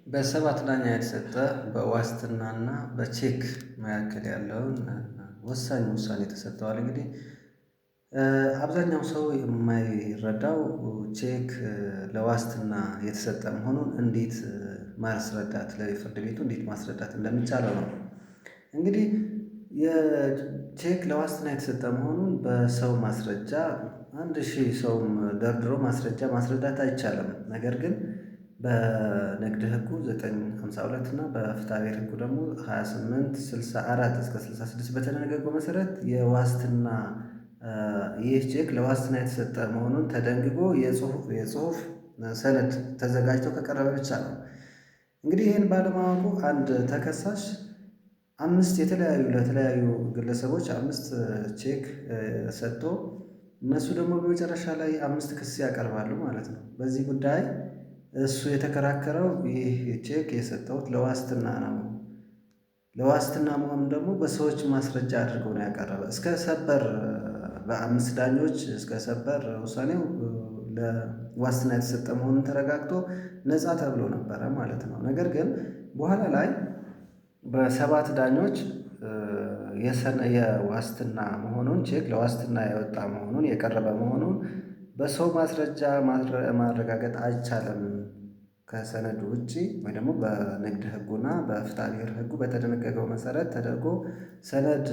በሰባት ዳኛ የተሰጠ በዋስትናና በቼክ መካከል ያለውን ወሳኝ ውሳኔ ተሰጥተዋል። እንግዲህ አብዛኛው ሰው የማይረዳው ቼክ ለዋስትና የተሰጠ መሆኑን እንዴት ማስረዳት ለፍርድ ቤቱ እንዴት ማስረዳት እንደሚቻለው ነው። እንግዲህ የቼክ ለዋስትና የተሰጠ መሆኑን በሰው ማስረጃ 1000 ሰውም ደርድሮ ማስረጃ ማስረዳት አይቻልም። ነገር ግን በንግድ ህጉ 952 እና በፍትሐብሔር ህጉ ደግሞ 2864 እስከ 66 በተደነገገው መሰረት የዋስትና ይህ ቼክ ለዋስትና የተሰጠ መሆኑን ተደንግጎ የጽሁፍ ሰነድ ተዘጋጅቶ ከቀረበ ብቻ ነው። እንግዲህ ይህን ባለማወቁ አንድ ተከሳሽ ለተለያዩ ግለሰቦች 5 ቼክ ሰጥቶ እነሱ ደግሞ በመጨረሻ ላይ 5 ክስ ያቀርባሉ ማለት ነው። በዚህ ጉዳይ እሱ የተከራከረው ይህ ቼክ የሰጠሁት ለዋስትና ነው። ለዋስትና መሆኑን ደግሞ በሰዎች ማስረጃ አድርገው ነው ያቀረበ እስከ ሰበር በ5 ዳኞች እስከ ሰበር ውሳኔው ለዋስትና የተሰጠ መሆኑን ተረጋግጦ ነፃ ተብሎ ነበረ ማለት ነው። ነገር ግን በኋላ ላይ በ7 ዳኞች የዋስትና መሆኑን ቼክ ለዋስትና የወጣ መሆኑን የቀረበ መሆኑን በሰው ማስረጃ ማረጋገጥ አይቻልም። ከሰነዱ ውጪ ወይ ደግሞ በንግድ ህጉና በፍትሐብሔር ህጉ በተደነገገው መሰረት ተደርጎ ሰነድ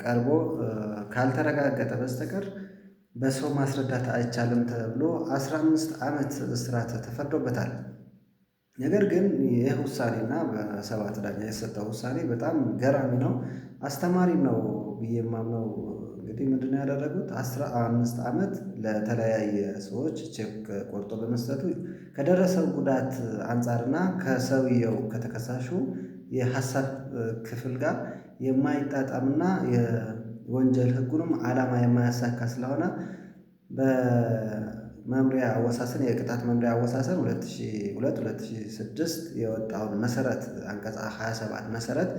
ቀርቦ ካልተረጋገጠ በስተቀር በሰው ማስረዳት አይቻልም ተብሎ 15 ዓመት እስራት ተፈርዶበታል። ነገር ግን ይህ ውሳኔና በ7 ዳኛ የተሰጠው ውሳኔ በጣም ገራሚ ነው፣ አስተማሪም ነው ብዬ የማምነው። እንግዲህ ምንድነው ያደረጉት 15 ዓመት ለተለያየ ሰዎች ቼክ ቆርጦ በመስጠቱ ከደረሰው ጉዳት አንፃርና ከሰውየው ከተከሳሹ የሀሳብ ክፍል ጋር የማይጣጣምና የወንጀል ህጉንም ዓላማ የማያሳካ ስለሆነ በመምሪያ አወሳሰን የቅጣት መምሪያ አወሳሰን 2006 የወጣውን መሰረት አንቀጽ 27 መሰረት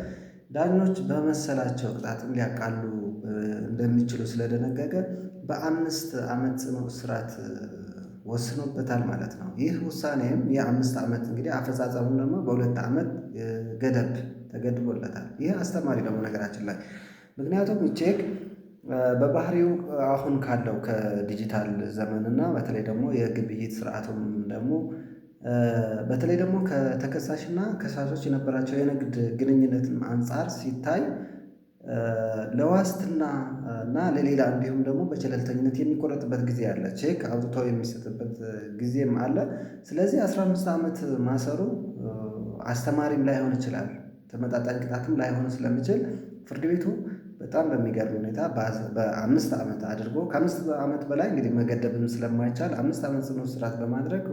ዳኞች በመሰላቸው ቅጣትም ሊያቃሉ እንደሚችሉ ስለደነገገ በ5 ዓመት ጽኑ እስራት ወስኖበታል ማለት ነው። ይህ ውሳኔም የ5 ዓመት እንግዲህ አፈጻጸሙም ደግሞ በ2 ዓመት ገደብ ተገድቦለታል። ይህ አስተማሪ ደግሞ ነገራችን ላይ ምክንያቱም ቼክ በባህሪው አሁን ካለው ከዲጂታል ዘመን እና በተለይ ደግሞ የግብይት ስርዓቱም ደግሞ በተለይ ደግሞ ከተከሳሽና ከሳሾች የነበራቸው የንግድ ግንኙነትም አንፃር ሲታይ ለዋስትና እና ለሌላ እንዲሁም ደግሞ በቸለልተኝነት የሚቆረጥበት ጊዜ አለ። ቼክ አውጥቶ የሚሰጥበት ጊዜም አለ። ስለዚህ 15 ዓመት ማሰሩ አስተማሪም ላይሆን ይችላል፣ ተመጣጣኝ ቅጣትም ላይሆን ስለሚችል ፍርድ ቤቱ በጣም በሚገርም ሁኔታ በ5 ዓመት አድርጎ ከ5 ዓመት በላይ እንግዲህ መገደብም ስለማይቻል 5 ዓመት ጽኑ እስራት በማድረግ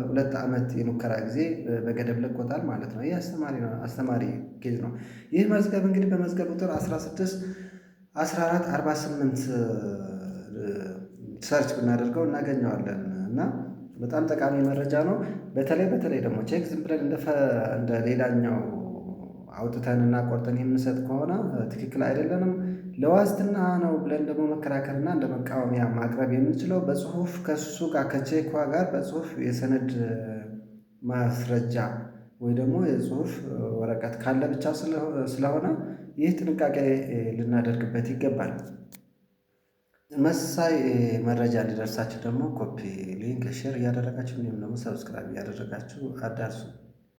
2 ዓመት የሙከራ ጊዜ በገደብ ለቆታል ማለት ነው። ይህ አስተማሪ ኬዝ ነው። ይህ መዝገብ እንግዲህ በመዝገብ ቁጥር 16 14 48 ሰርች ብናደርገው እናገኘዋለን እና በጣም ጠቃሚ መረጃ ነው። በተለይ ደግሞ ቼክ ዝም ብለን እንደ ሌላኛው አውጥተንና ቆርጠን የምንሰጥ ከሆነ ትክክል አይደለንም። ለዋስትና ነው ብለን ደግሞ መከራከርና እንደ መቃወሚያ ማቅረብ የምንችለው በጽሁፍ ከእሱ ጋር ከቼኳ ጋር በጽሁፍ የሰነድ ማስረጃ ወይ ደግሞ የጽሁፍ ወረቀት ካለ ብቻ ስለሆነ ይህ ጥንቃቄ ልናደርግበት ይገባል። መሳይ መረጃ እንዲደርሳችሁ ደግሞ ኮፒ ሊንክ ሼር እያደረጋችሁ እንዲሁም ደግሞ ሰብስክራይብ እያደረጋችሁ አዳርሱ።